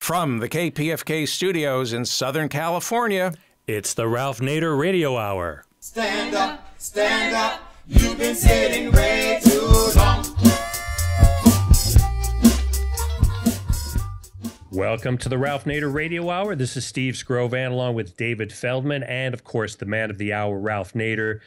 From the KPFK studios in Southern California, it's the Ralph Nader Radio Hour. Stand up, you've been sitting way too long. Welcome to the Ralph Nader Radio Hour. This is Steve Scrovan along with David Feldman and, of course, the man of the hour, Ralph Nader.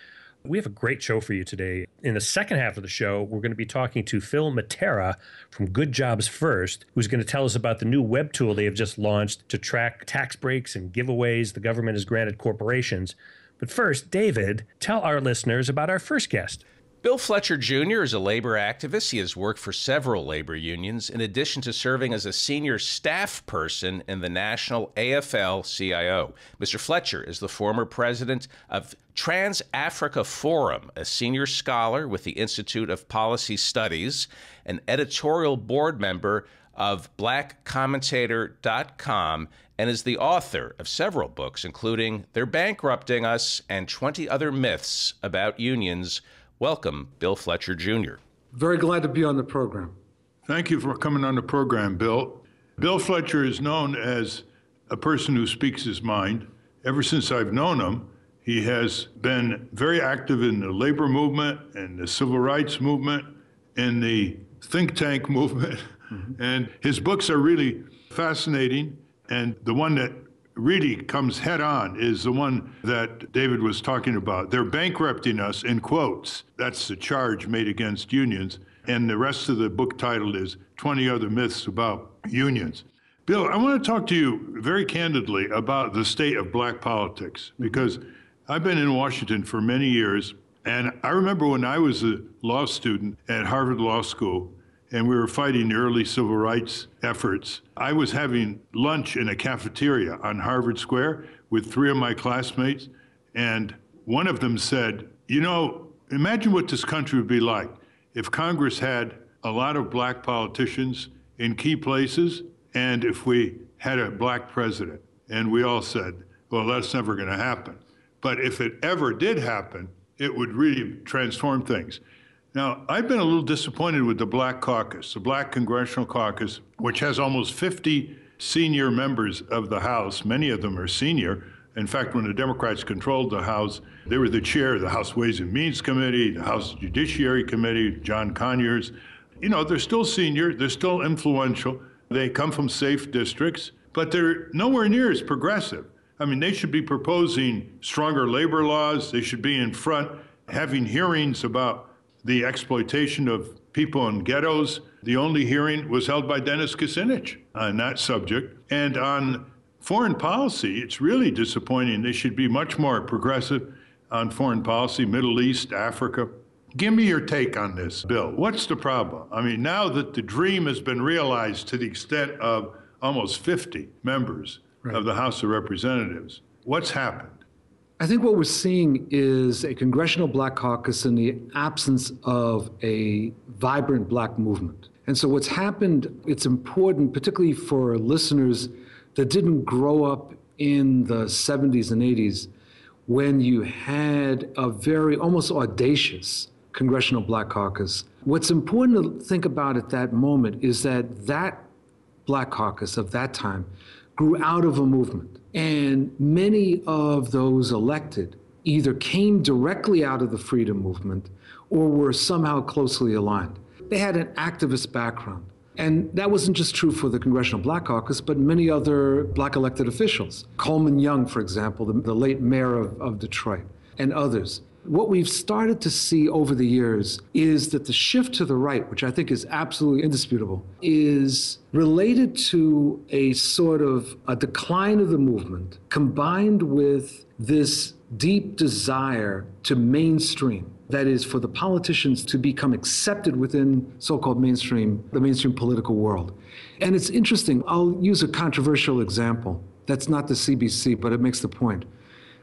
We have a great show for you today. In the second half of the show, we're going to be talking to Phil Mattera from Good Jobs First, who's going to tell us about the new web tool they have just launched to track tax breaks and giveaways the government has granted corporations. But first, David, tell our listeners about our first guest. Bill Fletcher Jr. is a labor activist. He has worked for several labor unions, in addition to serving as a senior staff person in the National AFL-CIO. Mr. Fletcher is the former president of Trans-Africa Forum, a senior scholar with the Institute of Policy Studies, an editorial board member of blackcommentator.com, and is the author of several books, including They're Bankrupting Us and 20 Other Myths About Unions. Welcome, Bill Fletcher Jr. Very glad to be on the program. Thank you for coming on the program, Bill. Bill Fletcher is known as a person who speaks his mind. Ever since I've known him, he has been very active in the labor movement and the civil rights movement and the think tank movement. Mm-hmm. And his books are really fascinating. And the one that really comes head on is the one that David was talking about. They're bankrupting us, in quotes. That's the charge made against unions. And the rest of the book title is 20 Other Myths About Unions. Bill, I want to talk to you very candidly about the state of black politics, because I've been in Washington for many years. And I remember when I was a law student at Harvard Law School, and we were fighting the early civil rights efforts. I was having lunch in a cafeteria on Harvard Square with three of my classmates, and one of them said, you know, imagine what this country would be like if Congress had a lot of black politicians in key places, and if we had a black president. And we all said, well, that's never gonna happen. But if it ever did happen, it would really transform things. Now, I've been a little disappointed with the Black Caucus, the Black Congressional Caucus, which has almost 50 senior members of the House. Many of them are senior. In fact, when the Democrats controlled the House, they were the chair of the House Ways and Means Committee, the House Judiciary Committee, John Conyers. You know, they're still senior, they're still influential. They come from safe districts, but they're nowhere near as progressive. I mean, they should be proposing stronger labor laws. They should be in front, having hearings about the exploitation of people in ghettos. The only hearing was held by Dennis Kucinich on that subject. And on foreign policy, it's really disappointing. They should be much more progressive on foreign policy, Middle East, Africa. Give me your take on this, Bill. What's the problem? I mean, now that the dream has been realized to the extent of almost 50 members of the House of Representatives, what's happened? I think what we're seeing is a Congressional Black Caucus in the absence of a vibrant black movement. And so what's happened, it's important, particularly for listeners that didn't grow up in the 70s and 80s, when you had a very almost audacious Congressional Black Caucus. What's important to think about at that moment is that that Black Caucus of that time grew out of a movement. And many of those elected either came directly out of the freedom movement or were somehow closely aligned. They had an activist background. And that wasn't just true for the Congressional Black Caucus, but many other black elected officials. Coleman Young, for example, the late mayor of Detroit, and others. What we've started to see over the years is that the shift to the right, which I think is absolutely indisputable, is related to a sort of a decline of the movement combined with this deep desire to mainstream. That is, for the politicians to become accepted within the mainstream political world. And it's interesting, I'll use a controversial example. That's not the CBC, but it makes the point.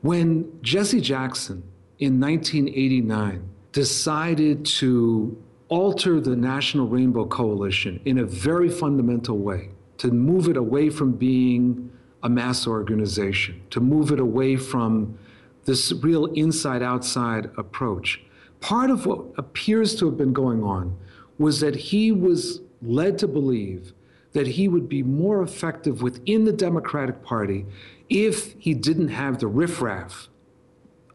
When Jesse Jackson in 1989 decided to alter the National Rainbow Coalition in a very fundamental way, to move it away from being a mass organization, to move it away from this real inside-outside approach. Part of what appears to have been going on was that he was led to believe that he would be more effective within the Democratic Party if he didn't have the riffraff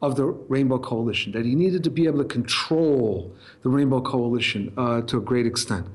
of the Rainbow Coalition, that he needed to be able to control the Rainbow Coalition to a great extent.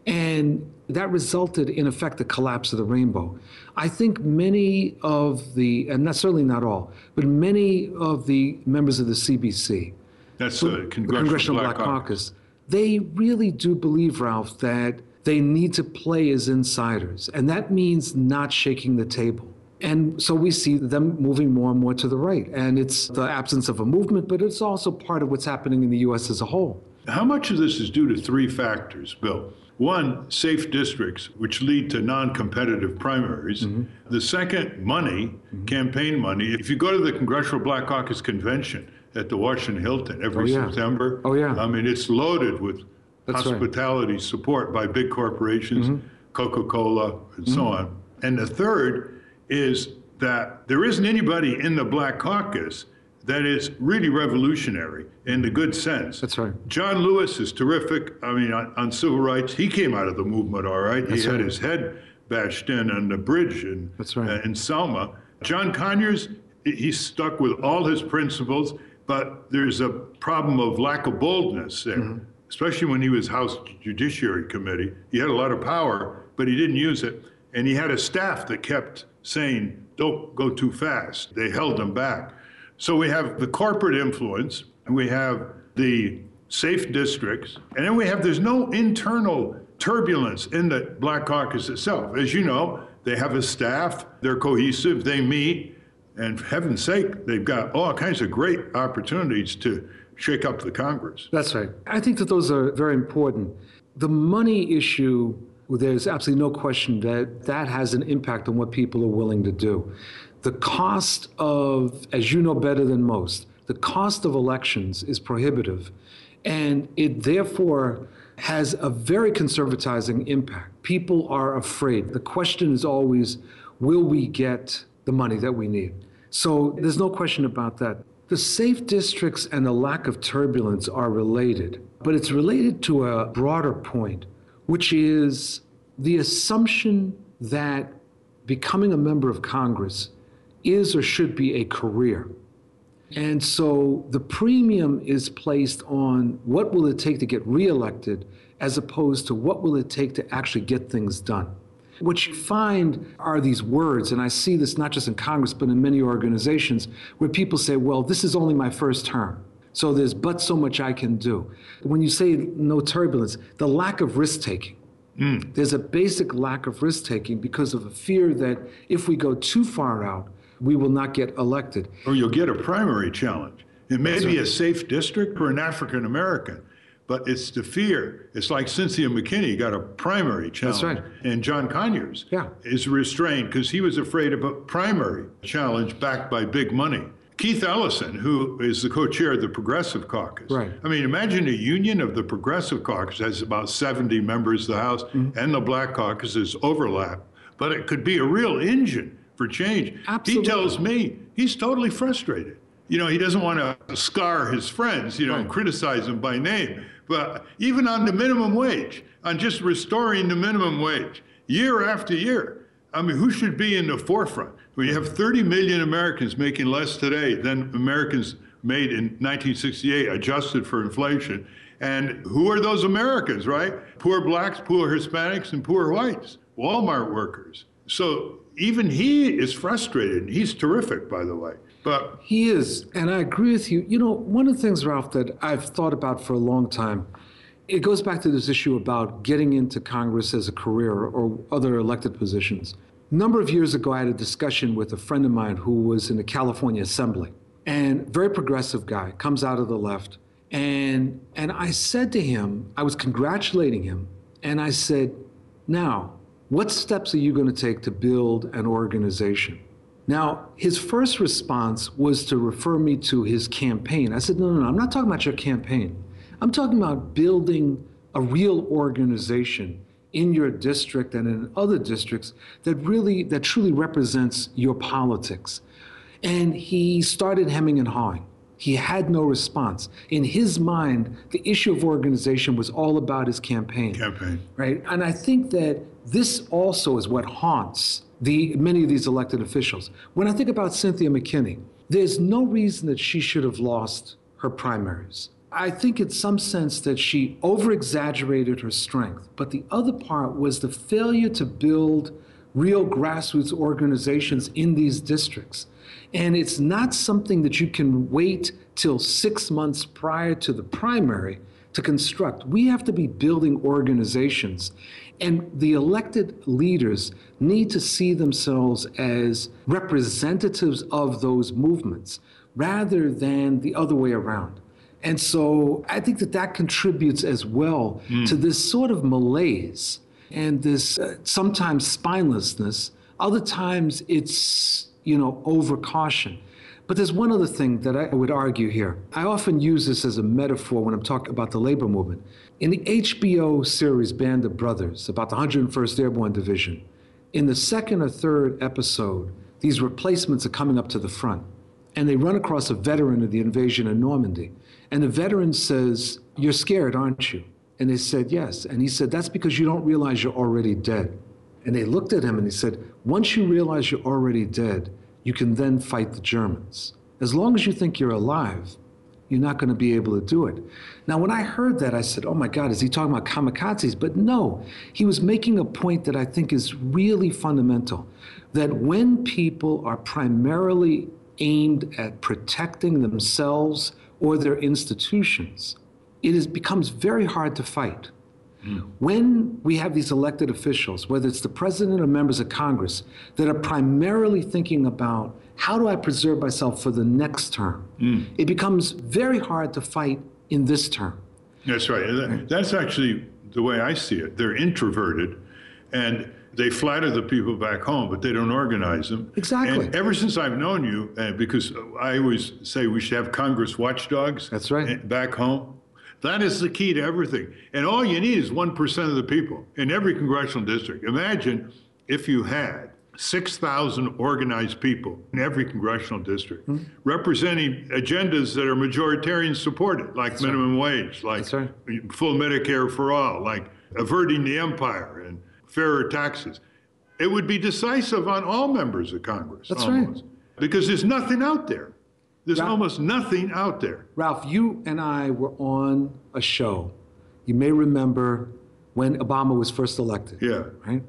And that resulted, in effect, the collapse of the Rainbow. I think many of the, and not, certainly not all, but many of the members of the CBC, that's the Congressional Black Caucus, they really do believe, Ralph, that they need to play as insiders. And that means not shaking the table. And so we see them moving more and more to the right. And it's the absence of a movement, but it's also part of what's happening in the U.S. as a whole. How much of this is due to three factors, Bill? One, safe districts, which lead to non-competitive primaries. The second, money, campaign money. If you go to the Congressional Black Caucus convention at the Washington Hilton every September, I mean, it's loaded with hospitality support by big corporations, Coca-Cola, and so on. And the third is that there isn't anybody in the Black Caucus that is really revolutionary in the good sense. That's right. John Lewis is terrific. I mean, on civil rights, he came out of the movement all right. He had his head bashed in on the bridge in Selma. John Conyers, he's stuck with all his principles, but there's a problem of lack of boldness there, especially when he was House Judiciary Committee. He had a lot of power, but he didn't use it. And he had a staff that kept saying, don't go too fast. They held him back. So we have the corporate influence, and we have the safe districts, and then we have, there's no internal turbulence in the Black Caucus itself. As you know, they have a staff, they're cohesive, they meet, and for heaven's sake, they've got all kinds of great opportunities to shake up the Congress. That's right. I think that those are very important. The money issue, there's absolutely no question that that has an impact on what people are willing to do. The cost of, as you know better than most, the cost of elections is prohibitive, and it therefore has a very conservatizing impact. People are afraid. The question is always, will we get the money that we need? So there's no question about that. The safe districts and the lack of turbulence are related, but it's related to a broader point, which is the assumption that becoming a member of Congress is or should be a career. And so the premium is placed on what will it take to get reelected as opposed to what will it take to actually get things done. What you find are these words, and I see this not just in Congress, but in many organizations, where people say, well, this is only my first term, so there's but so much I can do. When you say no turbulence, the lack of risk-taking. There's a basic lack of risk-taking because of a fear that if we go too far out, we will not get elected. Or you'll get a primary challenge. It may be a safe district for an African American, but it's the fear. It's like Cynthia McKinney got a primary challenge. That's right. And John Conyers is restrained because he was afraid of a primary challenge backed by big money. Keith Ellison, who is the co-chair of the Progressive Caucus. Right. I mean, imagine a union of the Progressive Caucus has about 70 members of the House, and the Black Caucus is overlap. But it could be a real engine for change. Absolutely. He tells me he's totally frustrated. You know, he doesn't want to scar his friends, you know, and criticize them by name. But even on the minimum wage, on just restoring the minimum wage, year after year, I mean, who should be in the forefront? We have 30 million Americans making less today than Americans made in 1968, adjusted for inflation. And who are those Americans, right? Poor blacks, poor Hispanics, and poor whites, Walmart workers. So even he is frustrated. He's terrific, by the way. But he is, and I agree with you. You know, one of the things, Ralph, that I've thought about for a long time, it goes back to this issue about getting into Congress as a career or other elected positions. A number of years ago, I had a discussion with a friend of mine who was in the California Assembly, and very progressive guy, comes out of the left. And I said to him, I was congratulating him, and I said, now, what steps are you going to take to build an organization? Now, his first response was to refer me to his campaign. I said, no, I'm not talking about your campaign. I'm talking about building a real organization in your district and in other districts that truly represents your politics. And he started hemming and hawing. He had no response. In his mind, the issue of organization was all about his campaign. Right? And I think that this also is what haunts many of these elected officials. When I think about Cynthia McKinney, there's no reason that she should have lost her primaries. I think in some sense that she over-exaggerated her strength, but the other part was the failure to build real grassroots organizations in these districts. And it's not something that you can wait till 6 months prior to the primary to construct. We have to be building organizations. And the elected leaders need to see themselves as representatives of those movements rather than the other way around. And so I think that contributes as well to this sort of malaise and this sometimes spinelessness. Other times it's, over caution. But there's one other thing that I would argue here. I often use this as a metaphor when I'm talking about the labor movement. In the HBO series Band of Brothers, about the 101st Airborne Division, in the second or third episode, these replacements are coming up to the front, and they run across a veteran of the invasion in Normandy. And the veteran says, "You're scared, aren't you?" And they said, "Yes." And he said, "That's because you don't realize you're already dead." And they looked at him and he said, "Once you realize you're already dead, you can then fight the Germans. As long as you think you're alive, you're not going to be able to do it." Now, when I heard that, I said, oh my God, is he talking about kamikazes? But no, he was making a point that I think is really fundamental, that when people are primarily aimed at protecting themselves or their institutions, becomes very hard to fight. When we have these elected officials, whether it's the president or members of Congress, that are primarily thinking about how do I preserve myself for the next term, it becomes very hard to fight in this term. That's right. That's actually the way I see it. They're introverted and they flatter the people back home, but they don't organize them. Exactly. And ever since I've known you, because I always say we should have Congress watchdogs. That's right. Back home. That is the key to everything. And all you need is 1% of the people in every congressional district. Imagine if you had 6,000 organized people in every congressional district representing agendas that are majoritarian supported, like minimum wage, like full Medicare for all, like averting the empire and fairer taxes. It would be decisive on all members of Congress. That's almost. right. Because there's nothing out there. There's almost nothing out there. Ralph, you and I were on a show. You may remember when Obama was first elected. Yeah. Right?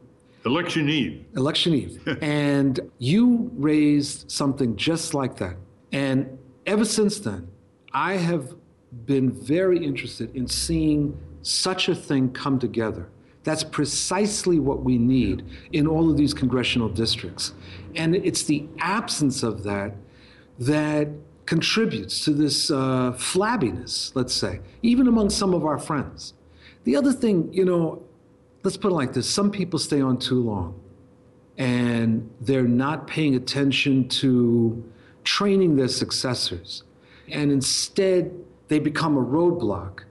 Election Eve. Election Eve. And you raised something just like that. And ever since then, I have been very interested in seeing such a thing come together. That's precisely what we need in all of these congressional districts. And it's the absence of that contributes to this flabbiness, let's say, even among some of our friends. The other thing, let's put it like this. Some people stay on too long and they're not paying attention to training their successors. And instead, they become a roadblock.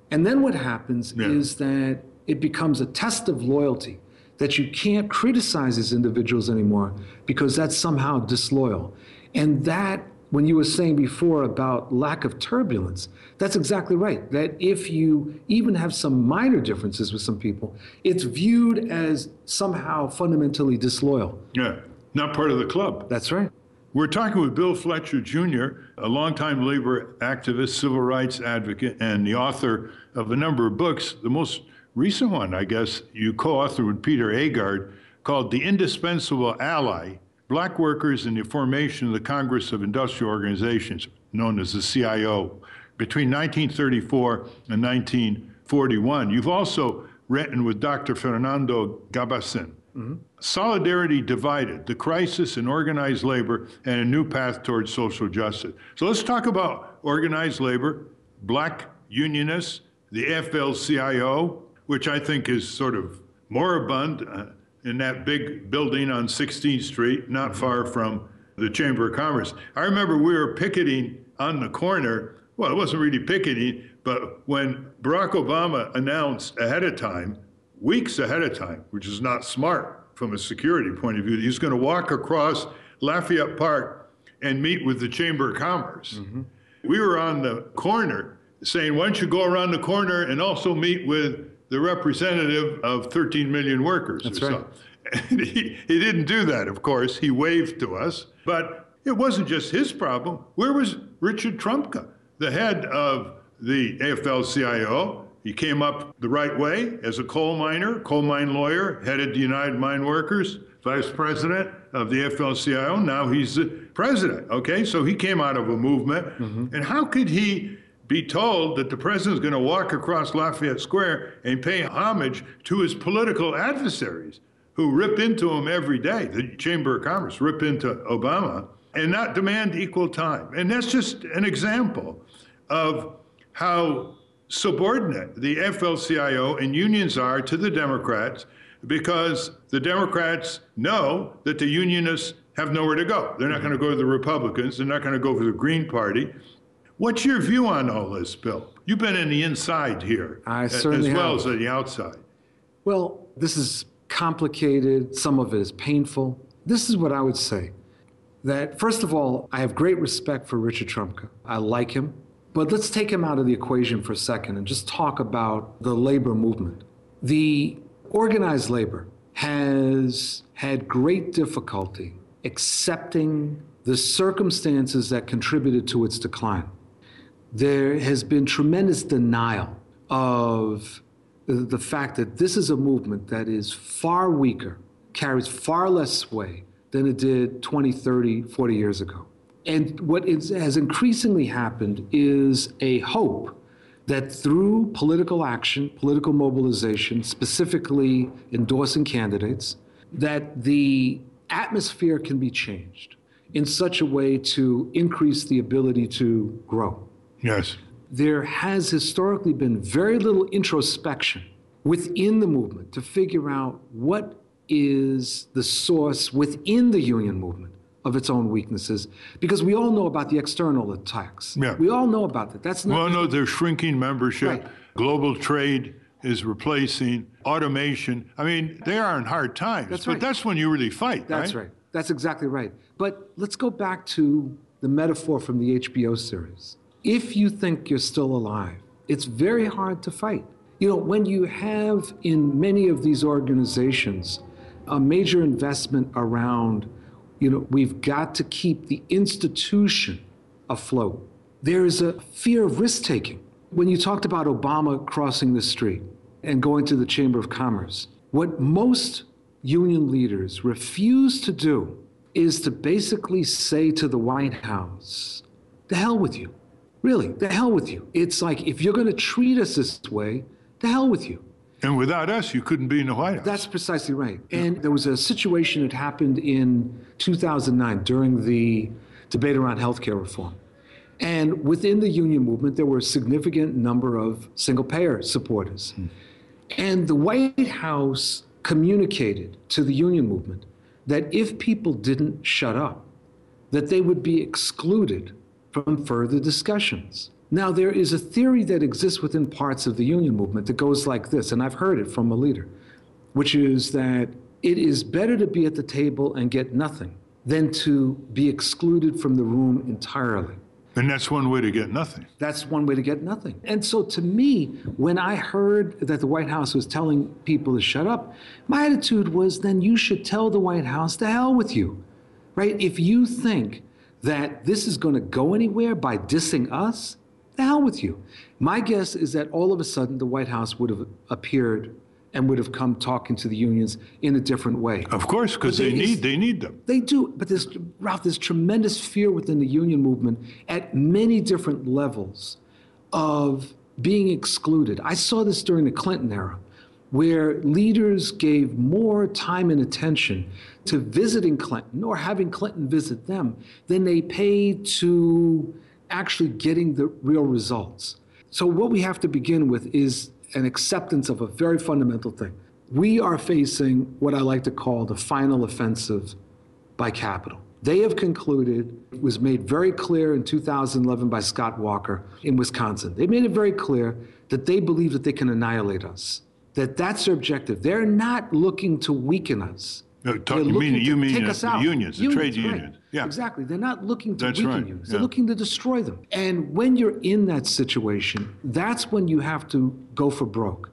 And then what happens is that it becomes a test of loyalty, that you can't criticize these individuals anymore because that's somehow disloyal. And that, when you were saying before about lack of turbulence, that's exactly right. That if you even have some minor differences with some people, it's viewed as somehow fundamentally disloyal. Yeah, not part of the club. That's right. We're talking with Bill Fletcher Jr., a longtime labor activist, civil rights advocate, and the author of a number of books. The most recent one, I guess, you co-authored with Peter Agard, called The Indispensable Ally: Black Workers in the Formation of the Congress of Industrial Organizations, known as the CIO, between 1934 and 1941. You've also written with Dr. Fernando Gabassin, Solidarity Divided, the Crisis in Organized Labor and a New Path Towards Social Justice. So let's talk about organized labor, Black unionists, the AFL-CIO, which I think is sort of moribund, in that big building on 16th Street, not far from the Chamber of Commerce. I remember we were picketing on the corner. Well, it wasn't really picketing, but when Barack Obama announced ahead of time, weeks ahead of time, which is not smart from a security point of view, that he was going to walk across Lafayette Park and meet with the Chamber of Commerce. We were on the corner saying, why don't you go around the corner and also meet with the representative of 13 million workers? That's or right. So. And he didn't do that, of course. He waved to us. But it wasn't just his problem. Where was Richard Trumka, the head of the AFL-CIO? He came up the right way as a coal mine lawyer, headed the United Mine Workers, vice president of the AFL-CIO. Now he's the president, okay? So he came out of a movement. Mm-hmm. And how could he be told that the president's going to walk across Lafayette Square and pay homage to his political adversaries who rip into him every day, the Chamber of Commerce rip into Obama, and not demand equal time? And that's just an example of how subordinate the AFL-CIO and unions are to the Democrats, because the Democrats know that the unionists have nowhere to go. They're not going to go to the Republicans. They're not going to go for the Green Party. What's your view on all this, Bill? You've been in the inside here, I certainly as well have. as on the outside. Well, this is complicated. Some of it is painful. This is what I would say. That, first of all, I have great respect for Richard Trumka. I like him. But let's take him out of the equation for a second and just talk about the labor movement. The organized labor has had great difficulty accepting the circumstances that contributed to its decline. There has been tremendous denial of the fact that this is a movement that is far weaker, carries far less sway than it did 20, 30, 40 years ago. And what has increasingly happened is a hope that through political action, political mobilization, specifically endorsing candidates, that the atmosphere can be changed in such a way to increase the ability to grow. Yes. There has historically been very little introspection within the movement to figure out what is the source within the union movement of its own weaknesses, because we all know about the external attacks. Yeah. We all know about that. That's not. Well, no, there's shrinking membership. Right. Global trade is replacing automation. I mean, they are in hard times. That's but right. That's when you really fight, That's right. That's exactly right. But let's go back to the metaphor from the HBO series. If you think you're still alive, it's very hard to fight. You know, when you have in many of these organizations a major investment around, we've got to keep the institution afloat. There is a fear of risk-taking. When you talked about Obama crossing the street and going to the Chamber of Commerce, what most union leaders refuse to do is to basically say to the White House, the hell with you. Really, the hell with you. It's like, if you're going to treat us this way, the hell with you. And without us, you couldn't be in the White House. That's precisely right. And there was a situation that happened in 2009 during the debate around healthcare reform. And within the union movement, there were a significant number of single-payer supporters. And the White House communicated to the union movement that if people didn't shut up, that they would be excluded from further discussions. Now, there is a theory that exists within parts of the union movement that goes like this, and I've heard it from a leader, which is that it is better to be at the table and get nothing than to be excluded from the room entirely. And that's one way to get nothing. That's one way to get nothing. And so to me, when I heard that the White House was telling people to shut up, my attitude was, then you should tell the White House, to hell with you, right? If you think that this is going to go anywhere by dissing us, the hell with you. My guess is that all of a sudden the White House would have appeared and would have come talking to the unions in a different way. Of course, because they need them. They do, but there's tremendous fear within the union movement at many different levels of being excluded. I saw this during the Clinton era, where leaders gave more time and attention to visiting Clinton or having Clinton visit them than they paid to actually getting the real results. So what we have to begin with is an acceptance of a very fundamental thing. We are facing what I like to call the final offensive by capital. They have concluded, it was made very clear in 2011 by Scott Walker in Wisconsin. They made it very clear that they believe that they can annihilate us, that that's their objective. They're not looking to weaken us. No, They're you looking mean to take the us out. unions, the trade right. unions. Yeah. Exactly. They're not looking to That's weaken right. unions. Yeah. They're looking to destroy them. And when you're in that situation, that's when you have to go for broke.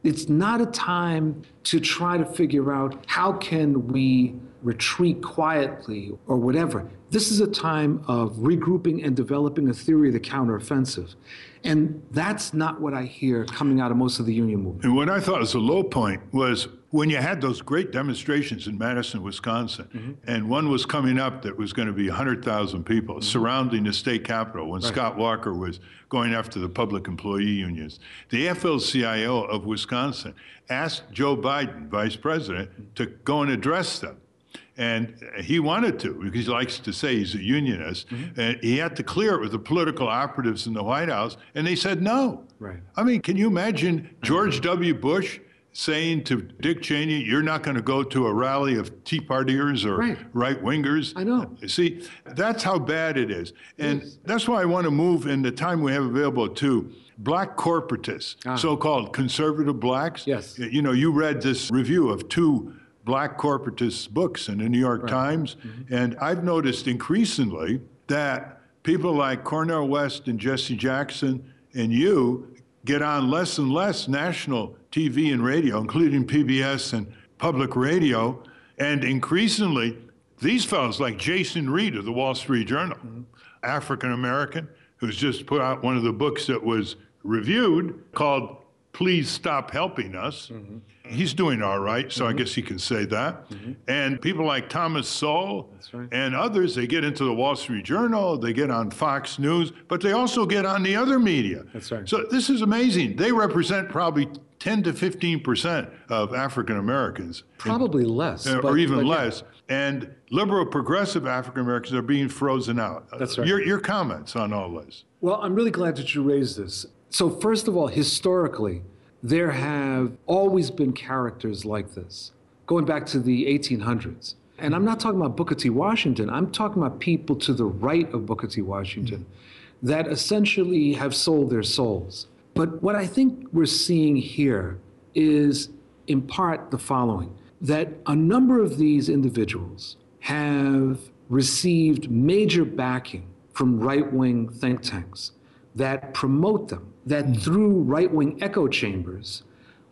It's not a time to try to figure out how can we retreat quietly or whatever. This is a time of regrouping and developing a theory of the counteroffensive. And that's not what I hear coming out of most of the union movement. And what I thought was a low point was when you had those great demonstrations in Madison, Wisconsin, and one was coming up that was going to be 100,000 people surrounding the state capitol when Scott Walker was going after the public employee unions. The AFL-CIO of Wisconsin asked Joe Biden, vice president, to go and address them. And he wanted to, because he likes to say he's a unionist. And he had to clear it with the political operatives in the White House, and they said no. Right. I mean, can you imagine George W. Bush saying to Dick Cheney, you're not going to go to a rally of Tea Partiers or right-wingers? I know. See, that's how bad it is. And that's why I want to move in the time we have available to black corporatists, so-called conservative blacks. Yes. You know, you read this review of two black corporatist books in the New York Times, and I've noticed increasingly that people like Cornel West and Jesse Jackson and you get on less and less national TV and radio, including PBS and public radio, and increasingly these fellows like Jason Reed of the Wall Street Journal, African-American, who's just put out one of the books that was reviewed called Please Stop Helping Us. He's doing all right, so I guess he can say that. And people like Thomas Sowell and others, they get into the Wall Street Journal, they get on Fox News, but they also get on the other media. That's right. So this is amazing. They represent probably 10 to 15% of African Americans. Probably less. Or even less. And liberal progressive African Americans are being frozen out. That's right. Your comments on all this. Well, I'm really glad that you raised this. So first of all, historically, there have always been characters like this, going back to the 1800s. And I'm not talking about Booker T. Washington. I'm talking about people to the right of Booker T. Washington that essentially have sold their souls. But what I think we're seeing here is, in part, the following, that a number of these individuals have received major backing from right-wing think tanks that promote them, that through right-wing echo chambers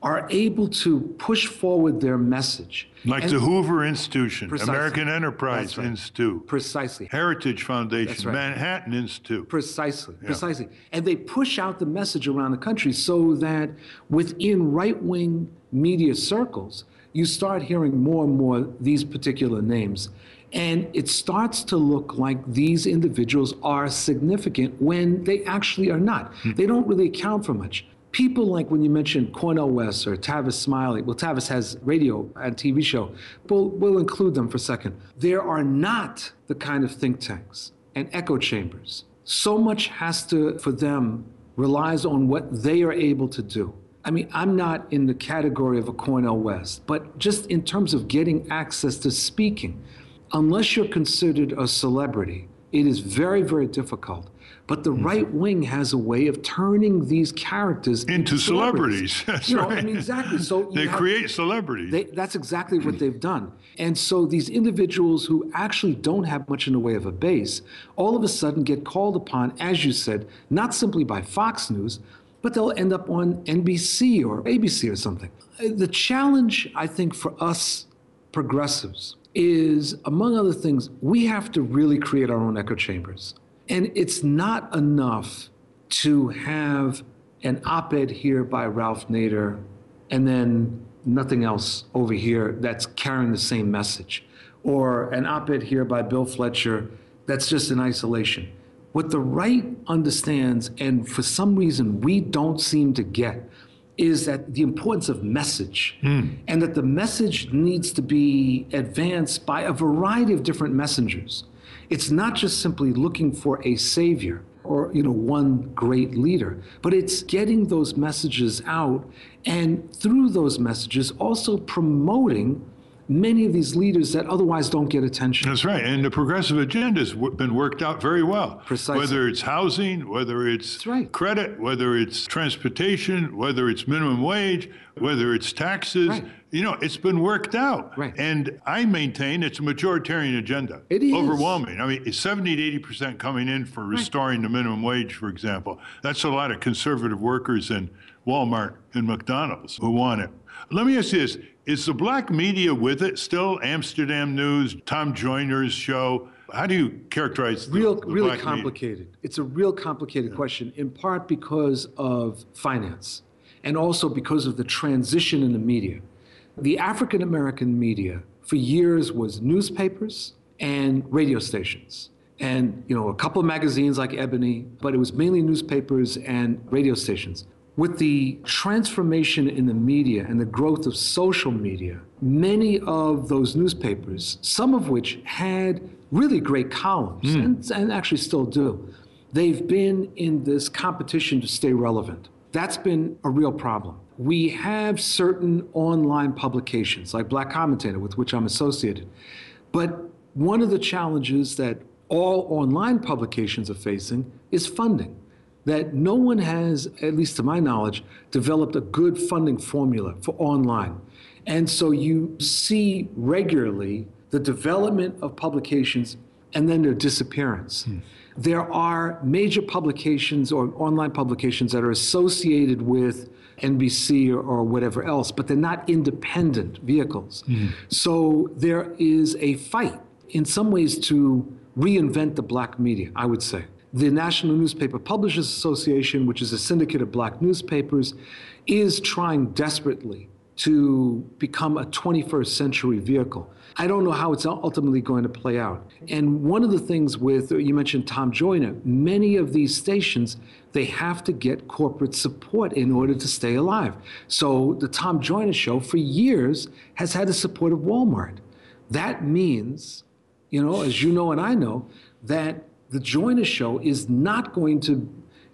are able to push forward their message. Like the Hoover Institution, Precisely. American Enterprise That's right. Institute, Precisely. Heritage Foundation, That's right. Manhattan Institute. Precisely. And they push out the message around the country so that within right-wing media circles, you start hearing more and more these particular names. And it starts to look like these individuals are significant when they actually are not. They don't really account for much. People like when you mentioned Cornel West or Tavis Smiley, well, Tavis has radio and TV show, we'll include them for a second. There are not the kind of think tanks and echo chambers. So much has to, for them, relies on what they are able to do. I mean, I'm not in the category of a Cornel West, but just in terms of getting access to speaking, unless you're considered a celebrity, it is very, very difficult. But the right wing has a way of turning these characters into celebrities. That's right. I mean, exactly. So they create celebrities. That's exactly what they've done. And so these individuals who actually don't have much in the way of a base, all of a sudden get called upon, as you said, not simply by Fox News, but they'll end up on NBC or ABC or something. The challenge, I think, for us progressives is, among other things, we have to really create our own echo chambers. And it's not enough to have an op-ed here by Ralph Nader and then nothing else over here that's carrying the same message, or an op-ed here by Bill Fletcher that's just in isolation. What the right understands, and for some reason we don't seem to get, is that the importance of message, and that the message needs to be advanced by a variety of different messengers. It's not just simply looking for a savior or, one great leader, but it's getting those messages out, and through those messages also promoting many of these leaders that otherwise don't get attention. That's right. And the progressive agenda has been worked out very well. Precisely. Whether it's housing, whether it's credit, whether it's transportation, whether it's minimum wage, whether it's taxes, it's been worked out. Right. And I maintain it's a majoritarian agenda. It is. Overwhelming. I mean, it's 70 to 80% coming in for restoring the minimum wage, for example. That's a lot of conservative workers in Walmart and McDonald's who want it. Let me ask you this. Is the black media with it still? Amsterdam News, Tom Joyner's show. How do you characterize the really black complicated. media? It's a real complicated question, in part because of finance and also because of the transition in the media. The African American media for years was newspapers and radio stations. And, a couple of magazines like Ebony, but it was mainly newspapers and radio stations. With the transformation in the media and the growth of social media, many of those newspapers, some of which had really great columns and actually still do, they've been in this competition to stay relevant. That's been a real problem. We have certain online publications like Black Commentator, with which I'm associated. But one of the challenges that all online publications are facing is funding. That no one has, at least to my knowledge, developed a good funding formula for online. And so you see regularly the development of publications and then their disappearance. There are major publications or online publications that are associated with NBC or whatever else, but they're not independent vehicles. So there is a fight in some ways to reinvent the black media, I would say. The National Newspaper Publishers Association, which is a syndicate of black newspapers, is trying desperately to become a 21st century vehicle. I don't know how it's ultimately going to play out. And one of the things you mentioned Tom Joyner, many of these stations, they have to get corporate support in order to stay alive. So the Tom Joyner Show for years has had the support of Walmart. That means, as you know and I know, that the Joyner Show is not going to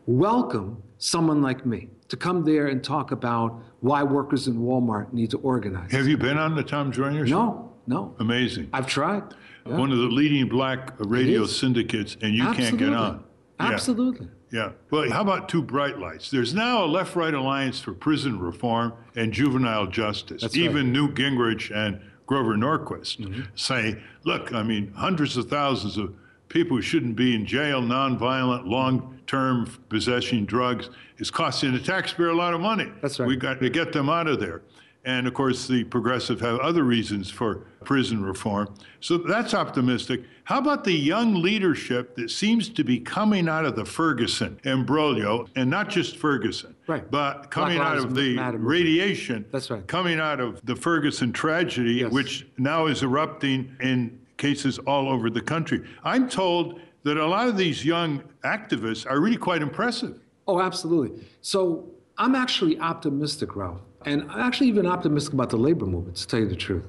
welcome someone like me to come there and talk about why workers in Walmart need to organize. Have you been on the Tom Joyner Show? No. Amazing. I've tried. Yeah. One of the leading black radio syndicates, and you can't get on. Absolutely. Yeah. Well, how about two bright lights? There's now a left-right alliance for prison reform and juvenile justice. That's Even Newt Gingrich and Grover Norquist say, look, hundreds of thousands of people who shouldn't be in jail, nonviolent, long-term possessing drugs, is costing the taxpayer a lot of money. That's right. We got to get them out of there. And of course, the progressive have other reasons for prison reform. So that's optimistic. How about the young leadership that seems to be coming out of the Ferguson imbroglio, and not just Ferguson, but coming out of the radiation, coming out of the Ferguson tragedy, which now is erupting in cases all over the country. I'm told that a lot of these young activists are really quite impressive. Oh, absolutely. So I'm actually optimistic, Ralph, and I'm actually even optimistic about the labor movement, to tell you the truth.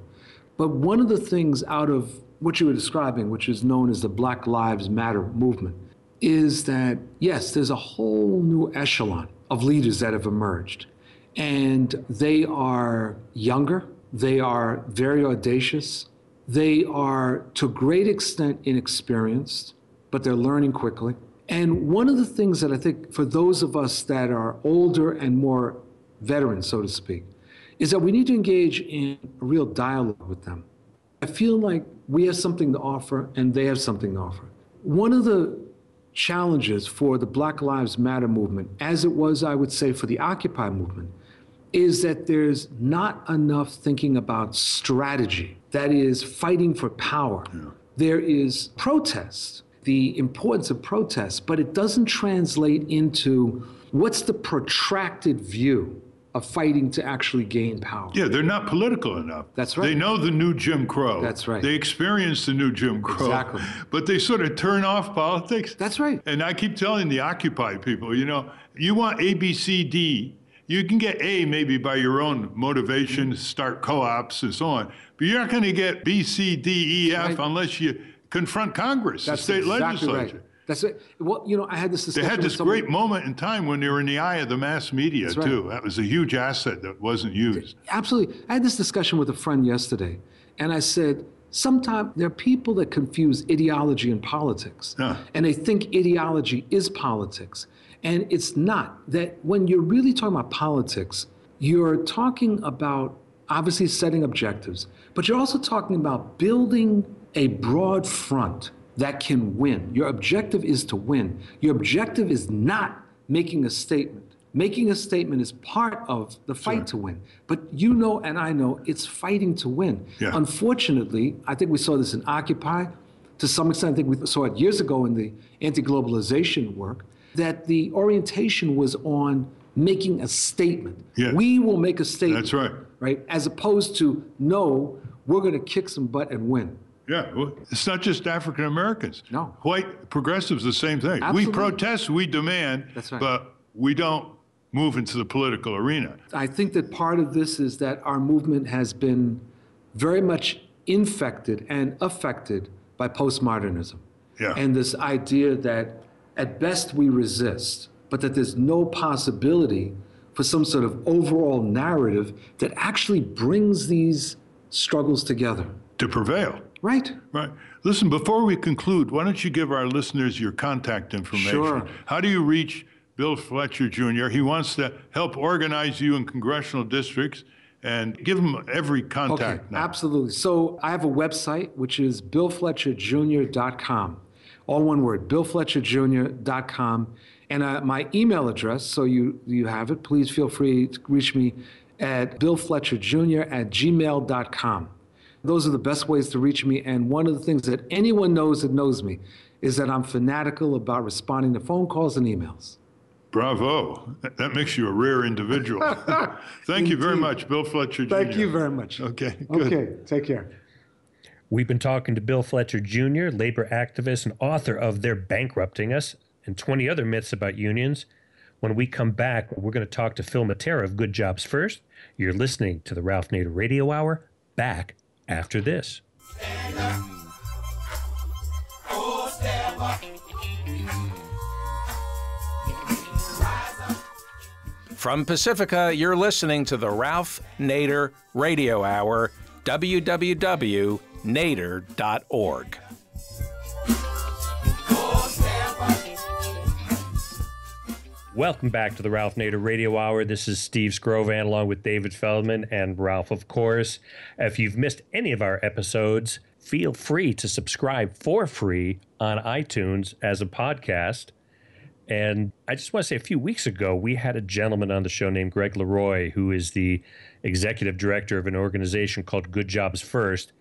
But one of the things out of what you were describing, which is known as the Black Lives Matter movement, is that, yes, there's a whole new echelon of leaders that have emerged. And they are younger, they are very audacious, they are, to a great extent, inexperienced, but they're learning quickly. And one of the things that I think for those of us that are older and more veteran, so to speak, is that we need to engage in a real dialogue with them. I feel like we have something to offer and they have something to offer. One of the challenges for the Black Lives Matter movement, as it was, I would say, for the Occupy movement, is that there's not enough thinking about strategy, that is, fighting for power. There is protest, the importance of protest, but it doesn't translate into what's the protracted view of fighting to actually gain power. Yeah, they're not political enough. That's right. They know the new Jim Crow. That's right. They experience the new Jim Crow. Exactly. But they sort of turn off politics. That's right. And I keep telling the Occupy people, you want A, B, C, D. You can get A maybe by your own motivation, start co-ops and so on. But you're not going to get B, C, D, E, F unless you confront Congress, the state legislature. Right. That's it. Well, I had this discussion. They had this great moment in time when they were in the eye of the mass media, too. That was a huge asset that wasn't used. Absolutely. I had this discussion with a friend yesterday, And I said, sometimes there are people that confuse ideology and politics. And they think ideology is politics. And it's not. That when you're really talking about politics, you're talking about obviously setting objectives, but you're also talking about building a broad front that can win. Your objective is to win. Your objective is not making a statement. Making a statement is part of the fight to win. But you know, and I know, it's fighting to win. Unfortunately, I think we saw this in Occupy. To some extent, I think we saw it years ago in the anti-globalization work, that the orientation was on making a statement. We will make a statement. That's right. Right? As opposed to, no, we're going to kick some butt and win. Well, it's not just African Americans. No. White progressives, the same thing. Absolutely. We protest, we demand, but we don't move into the political arena. I think that part of this is that our movement has been very much infected and affected by postmodernism. And this idea that at best we resist, but that there's no possibility for some sort of overall narrative that actually brings these struggles together. To prevail. Right. Listen, before we conclude, why don't you give our listeners your contact information? Sure. How do you reach Bill Fletcher Jr.? He wants to help organize you in congressional districts, and give him every contact now. Absolutely. So I have a website, which is billfletcherjr.com. All one word, billfletcherjr.com. And my email address, so you have it, please feel free to reach me at billfletcherjr@gmail.com. Those are the best ways to reach me. And one of the things that anyone knows that knows me is that I'm fanatical about responding to phone calls and emails. Bravo. That makes you a rare individual. Thank you very much, Bill Fletcher Jr. Thank you very much. Okay, good. Okay, take care. We've been talking to Bill Fletcher Jr., labor activist and author of They're Bankrupting Us and 20 Other Myths About Unions. When we come back, we're going to talk to Phil Mattera of Good Jobs First. You're listening to the Ralph Nader Radio Hour. Back after this. Stand up. Oh, step up. Rise up. From Pacifica, you're listening to the Ralph Nader Radio Hour, www.nader.org. Welcome back to the Ralph Nader Radio Hour. This is Steve Scrovan along with David Feldman and Ralph, of course. If you've missed any of our episodes, feel free to subscribe for free on iTunes as a podcast. And I just want to say a few weeks ago, we had a gentleman on the show named Greg Leroy, who is the executive director of an organization called Good Jobs First.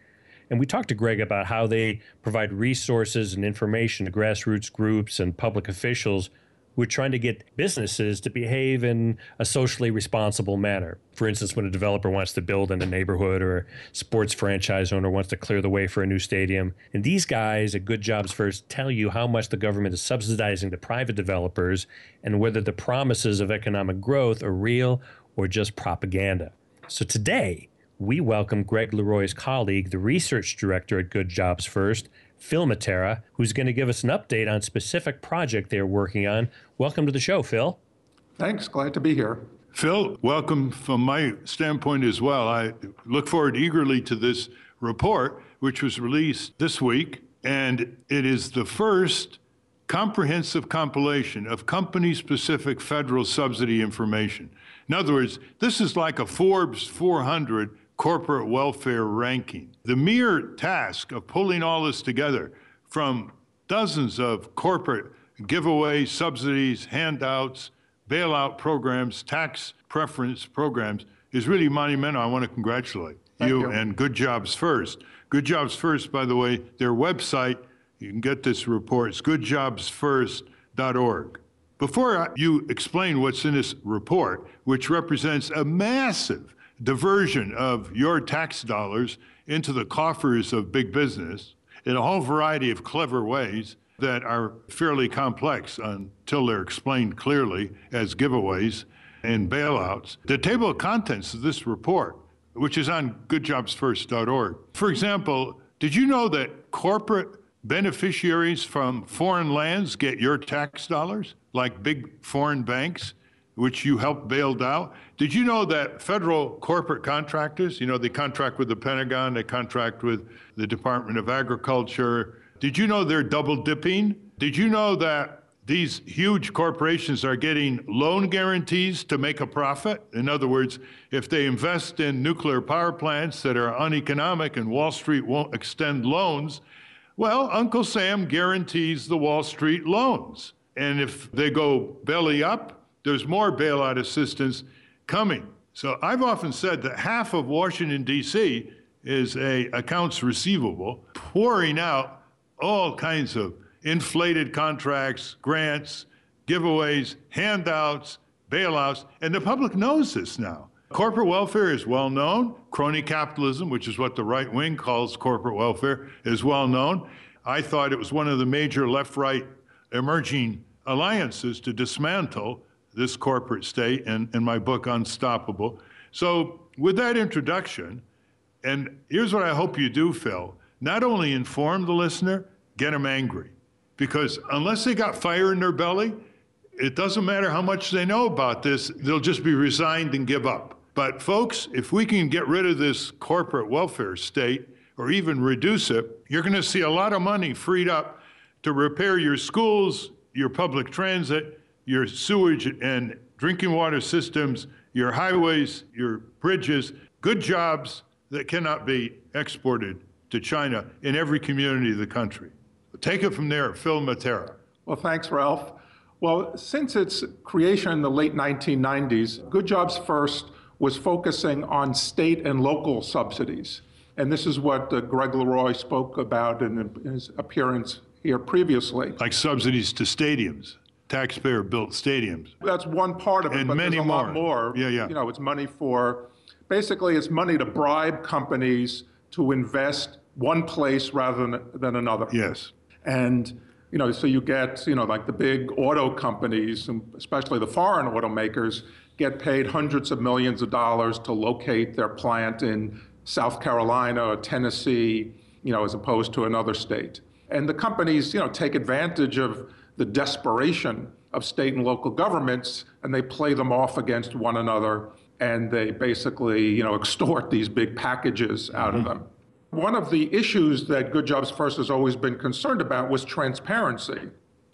And we talked to Greg about how they provide resources and information to grassroots groups and public officials who are trying to get businesses to behave in a socially responsible manner. For instance, when a developer wants to build in a neighborhood or a sports franchise owner wants to clear the way for a new stadium. And these guys at Good Jobs First tell you how much the government is subsidizing the private developers and whether the promises of economic growth are real or just propaganda. So today, we welcome Greg Leroy's colleague, the research director at Good Jobs First, Phil Mattera, who's going to give us an update on a specific project they're working on. Welcome to the show, Phil. Thanks. Glad to be here. Phil, welcome from my standpoint as well. I look forward eagerly to this report, which was released this week, and it is the first comprehensive compilation of company-specific federal subsidy information. In other words, this is like a Forbes 400 corporate welfare ranking. The mere task of pulling all this together from dozens of corporate giveaways, subsidies, handouts, bailout programs, tax preference programs is really monumental. I want to congratulate you and Good Jobs First. Good Jobs First, by the way, their website, you can get this report, it's goodjobsfirst.org. Before you explain what's in this report, which represents a massive diversion of your tax dollars into the coffers of big business in a whole variety of clever ways that are fairly complex until they're explained clearly as giveaways and bailouts. The table of contents of this report, which is on goodjobsfirst.org. For example, did you know that corporate beneficiaries from foreign lands get your tax dollars, like big foreign banks? which you helped bailed out. Did you know that federal corporate contractors, they contract with the Pentagon, they contract with the Department of Agriculture. Did you know they're double dipping? Did you know that these huge corporations are getting loan guarantees to make a profit? In other words, if they invest in nuclear power plants that are uneconomic and Wall Street won't extend loans, well, Uncle Sam guarantees the Wall Street loans. And if they go belly up, there's more bailout assistance coming. So I've often said that half of Washington, D.C. is accounts receivable, pouring out all kinds of inflated contracts, grants, giveaways, handouts, bailouts, and the public knows this now. Corporate welfare is well known. Crony capitalism, which is what the right wing calls corporate welfare, is well known. I thought it was one of the major left-right emerging alliances to dismantle this corporate state in my book, Unstoppable. So with that introduction, and here's what I hope you do, Phil, not only inform the listener, get them angry. Because unless they got fire in their belly, it doesn't matter how much they know about this, they'll just be resigned and give up. But folks, if we can get rid of this corporate welfare state, or even reduce it, you're gonna see a lot of money freed up to repair your schools, your public transit, your sewage and drinking water systems, your highways, your bridges, good jobs that cannot be exported to China in every community of the country. Take it from there, Phil Mattera. Well, thanks, Ralph. Well, since its creation in the late 1990s, Good Jobs First was focusing on state and local subsidies. And this is what Greg Leroy spoke about in his appearance here previously. Like subsidies to stadiums. Taxpayer-built stadiums. That's one part of it, and but many there's a lot more. Yeah. It's money basically it's money to bribe companies to invest one place rather than another. Yes. And, so you get, like the big auto companies, and especially the foreign automakers, get paid hundreds of millions of dollars to locate their plant in South Carolina or Tennessee, as opposed to another state. And the companies, take advantage of the desperation of state and local governments, and they play them off against one another, and they basically, extort these big packages out of them. One of the issues that Good Jobs First has always been concerned about was transparency,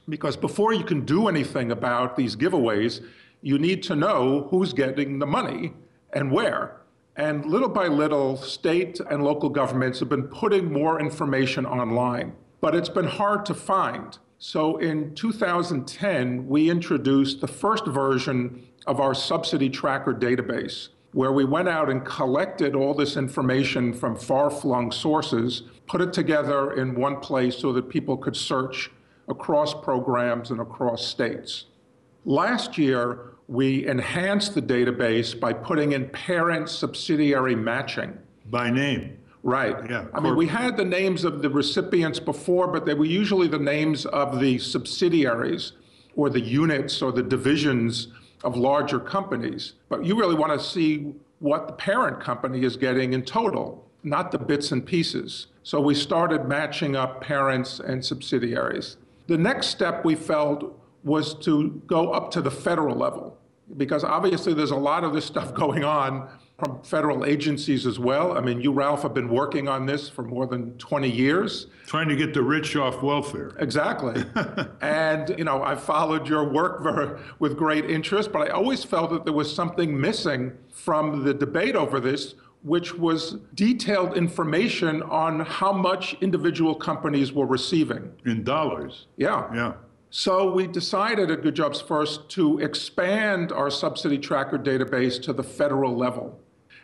because before you can do anything about these giveaways, you need to know who's getting the money and where. And little by little, state and local governments have been putting more information online, but it's been hard to find. So in 2010, we introduced the first version of our subsidy tracker database, where we went out and collected all this information from far-flung sources, put it together in one place so that people could search across programs and across states. Last year, we enhanced the database by putting in parent-subsidiary matching. By name. Right. Yeah. I mean, we had the names of the recipients before, but they were usually the names of the subsidiaries or the units or the divisions of larger companies. But you really want to see what the parent company is getting in total, not the bits and pieces. So we started matching up parents and subsidiaries. The next step we felt was to go up to the federal level, because obviously there's a lot of this stuff going on from federal agencies as well. I mean, you, Ralph, have been working on this for more than 20 years. Trying to get the rich off welfare. Exactly. And, I've followed your work with great interest, but I always felt that there was something missing from the debate over this, which was detailed information on how much individual companies were receiving. In dollars. Yeah. So we decided at Good Jobs First to expand our subsidy tracker database to the federal level.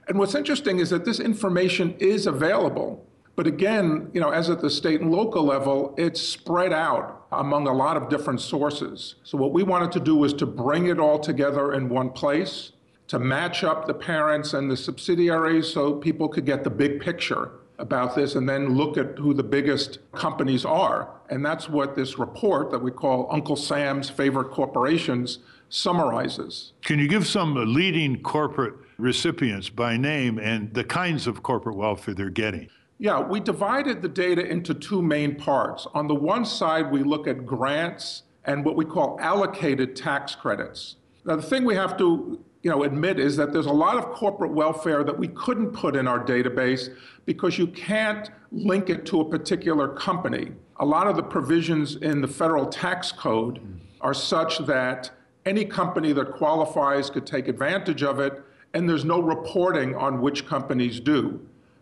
And what's interesting is that this information is available. But again, as at the state and local level, it's spread out among a lot of different sources. So what we wanted to do was to bring it all together in one place, to match up the parents and the subsidiaries so people could get the big picture about this and then look at who the biggest companies are. And that's what this report that we call Uncle Sam's Favorite Corporations summarizes. Can you give some leading corporate recipients by name and the kinds of corporate welfare they're getting? Yeah, we divided the data into two main parts. On the one side, we look at grants and what we call allocated tax credits. Now, the thing we have to admit is that there's a lot of corporate welfare that we couldn't put in our database because you can't link it to a particular company. A lot of the provisions in the federal tax code are such that any company that qualifies could take advantage of it, and there's no reporting on which companies do.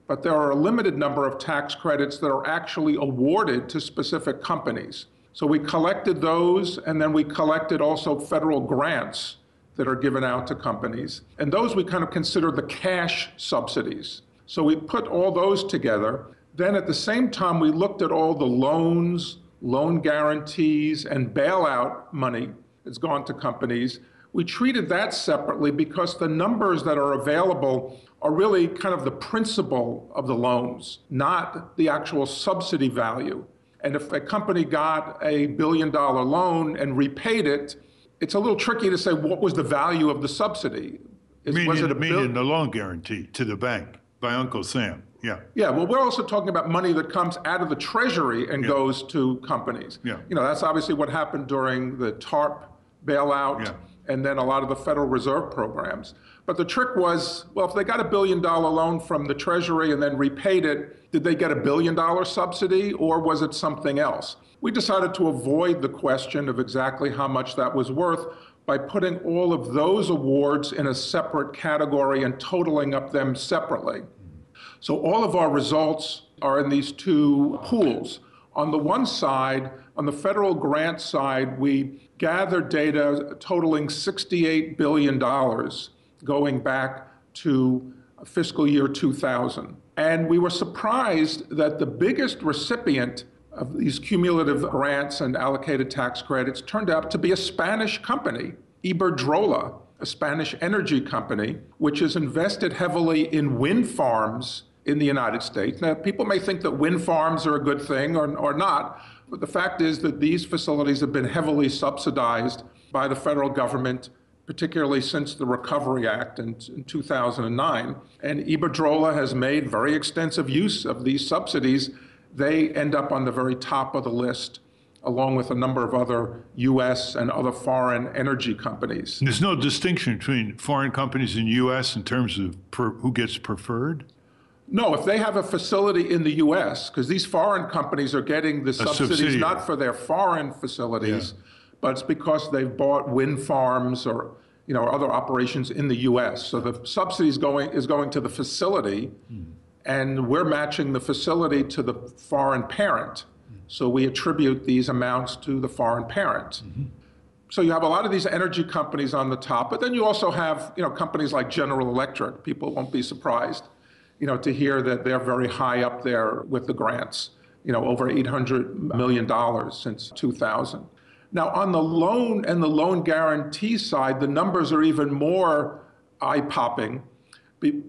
But there are a limited number of tax credits that are actually awarded to specific companies. So we collected those, and then we collected also federal grants that are given out to companies. And those we kind of consider the cash subsidies. So we put all those together. Then at the same time, we looked at all the loans, loan guarantees, and bailout money that's gone to companies. We treated that separately because the numbers that are available are really kind of the principal of the loans, not the actual subsidy value. And if a company got a $1 billion loan and repaid it, it's a little tricky to say what was the value of the subsidy. Meaning the loan guarantee to the bank by Uncle Sam. Yeah. Yeah, well, we're also talking about money that comes out of the Treasury and goes to companies. Yeah. That's obviously what happened during the TARP bailout and then a lot of the Federal Reserve programs. But the trick was, well, if they got a $1 billion loan from the Treasury and then repaid it, did they get a $1 billion subsidy or was it something else? We decided to avoid the question of exactly how much that was worth by putting all of those awards in a separate category and totaling up them separately. So all of our results are in these two pools. On the one side, on the federal grant side, we gathered data totaling $68 billion going back to fiscal year 2000. And we were surprised that the biggest recipient of these cumulative grants and allocated tax credits turned out to be a Spanish company, Iberdrola, a Spanish energy company, which is invested heavily in wind farms in the United States. Now, people may think that wind farms are a good thing or not, but the fact is that these facilities have been heavily subsidized by the federal government, particularly since the Recovery Act in 2009. And Iberdrola has made very extensive use of these subsidies. They end up on the very top of the list, along with a number of other U.S. and other foreign energy companies. There's no distinction between foreign companies and U.S. in terms of who gets preferred? No, if they have a facility in the U.S., because these foreign companies are getting the subsidies not for their foreign facilities, but it's because they've bought wind farms or other operations in the U.S. So the subsidy is going to the facility, and we're matching the facility to the foreign parent. So we attribute these amounts to the foreign parent. So you have a lot of these energy companies on the top, but then you also have companies like General Electric. People won't be surprised to hear that they're very high up there with the grants, over $800 million since 2000. Now, on the loan and the loan guarantee side, the numbers are even more eye-popping,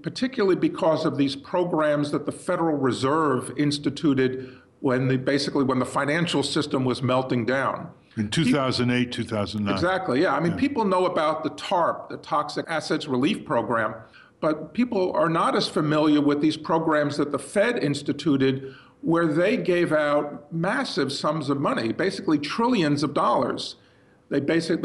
particularly because of these programs that the Federal Reserve instituted when the financial system was melting down. In 2008, 2009. Exactly, yeah. I mean, people know about the TARP, the Toxic Assets Relief Program, but people are not as familiar with these programs that the Fed instituted where they gave out massive sums of money, basically trillions of dollars. They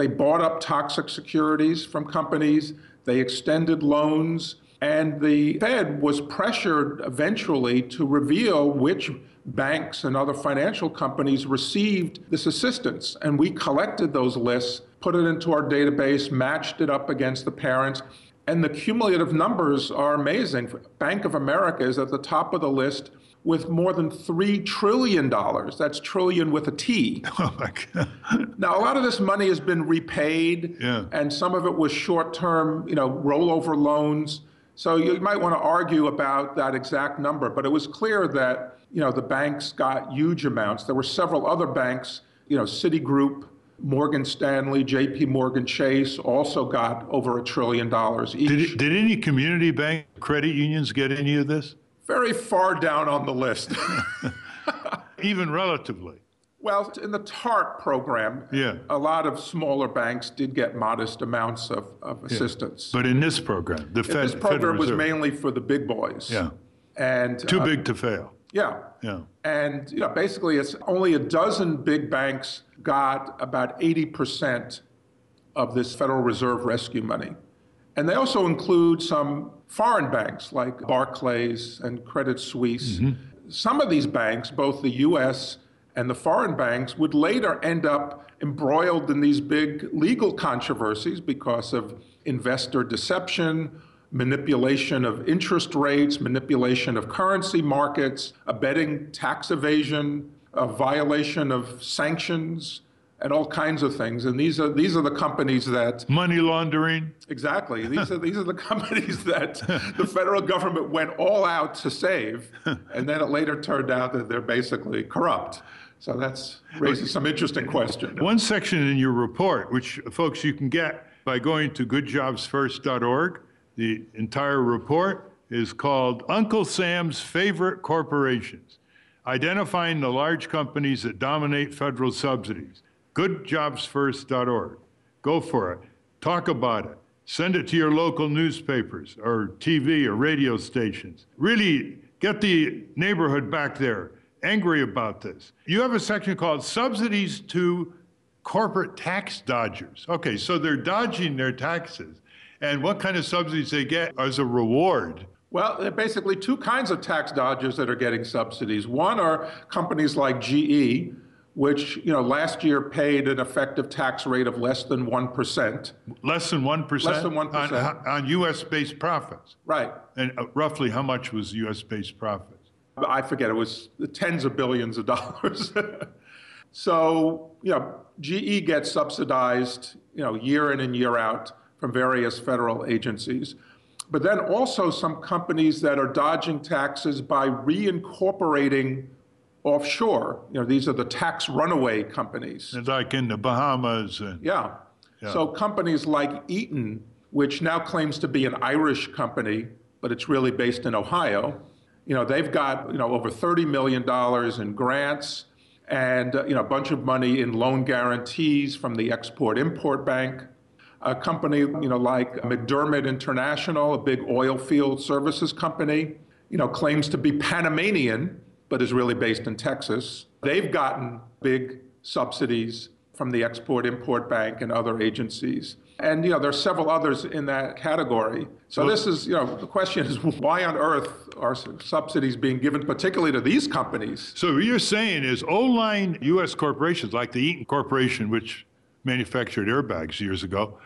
bought up toxic securities from companies, they extended loans, and the Fed was pressured eventually to reveal which banks and other financial companies received this assistance. And we collected those lists, put it into our database, matched it up against the parents, and the cumulative numbers are amazing. Bank of America is at the top of the list with more than $3 trillion. That's trillion with a T. Oh my God. Now, a lot of this money has been repaid, and some of it was short-term, rollover loans. So you might want to argue about that exact number, but it was clear that, the banks got huge amounts. There were several other banks, Citigroup, Morgan Stanley, JP Morgan Chase also got over $1 trillion each. Did any community bank credit unions get any of this? Very far down on the list. Even relatively? Well, in the TARP program, a lot of smaller banks did get modest amounts of assistance. But in this program, this program was mainly for the big boys. Yeah. And too big to fail. Yeah. Yeah. And basically it's only a dozen big banks got about 80% of this Federal Reserve rescue money. And they also include some foreign banks like Barclays and Credit Suisse. Some of these banks, both the US and the foreign banks, would later end up embroiled in these big legal controversies because of investor deception, manipulation of interest rates, manipulation of currency markets, abetting tax evasion, a violation of sanctions, and all kinds of things. And these are the companies that money laundering. Exactly. These are the companies that the federal government went all out to save, and then it later turned out that they're basically corrupt. So that's raises some interesting questions. One section in your report, which folks you can get by going to goodjobsfirst.org, the entire report is called Uncle Sam's Favorite Corporations, Identifying the Large Companies That Dominate Federal Subsidies. Goodjobsfirst.org. Go for it. Talk about it. Send it to your local newspapers or TV or radio stations. Really get the neighborhood back there angry about this. You have a section called Subsidies to Corporate Tax Dodgers. Okay, so they're dodging their taxes. And what kind of subsidies they get as a reward? Well, there are basically two kinds of tax dodgers that are getting subsidies. One are companies like GE, which last year paid an effective tax rate of less than 1%. Less than 1%? Less than 1%. On U.S.-based profits? Right. And roughly how much was U.S.-based profits? I forget, it was tens of billions of dollars. So, GE gets subsidized, year in and year out from various federal agencies. But then also some companies that are dodging taxes by reincorporating offshore. These are the tax runaway companies. It's like in the Bahamas. Yeah. So companies like Eaton, which now claims to be an Irish company, but it's really based in Ohio. They've got, over $30 million in grants and, a bunch of money in loan guarantees from the Export-Import Bank. A company, like McDermott International, a big oil field services company, claims to be Panamanian, but is really based in Texas. They've gotten big subsidies from the Export-Import Bank and other agencies. And, there are several others in that category. So this is, the question is, why on earth are subsidies being given particularly to these companies? So what you're saying is O-line U.S. corporations like the Eaton Corporation, which manufactured airbags years ago,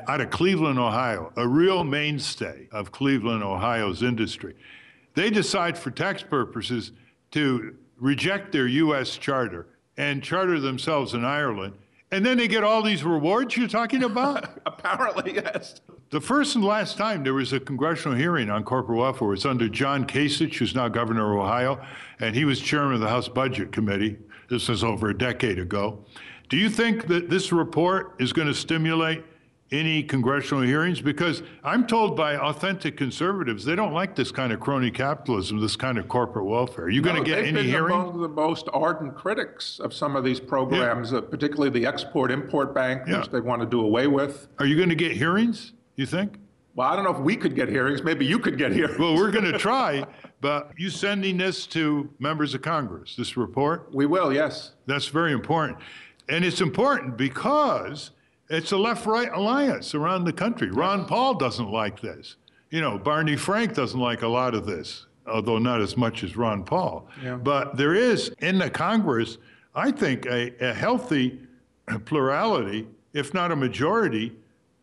out of Cleveland, Ohio, a real mainstay of Cleveland, Ohio's industry, they decide for tax purposes to reject their U.S. charter and charter themselves in Ireland. And then they get all these rewards you're talking about? Apparently, yes. The first and last time there was a congressional hearing on corporate welfare was under John Kasich, who's now governor of Ohio, and he was chairman of the House Budget Committee. This was over a decade ago. Do you think that this report is going to stimulate any congressional hearings? Because I'm told by authentic conservatives, they don't like this kind of crony capitalism, this kind of corporate welfare. Are you going to get any hearings? They've been among the most ardent critics of some of these programs, particularly the Export-Import Bank, which they want to do away with. Are you going to get hearings, you think? Well, I don't know if we could get hearings. Maybe you could get hearings. Well, we're going to try, but you sending this to members of Congress, this report? We will, yes. That's very important. And it's important because it's a left-right alliance around the country. Ron Paul doesn't like this. Barney Frank doesn't like a lot of this, although not as much as Ron Paul. Yeah. But there is, in the Congress, I think, a healthy plurality, if not a majority,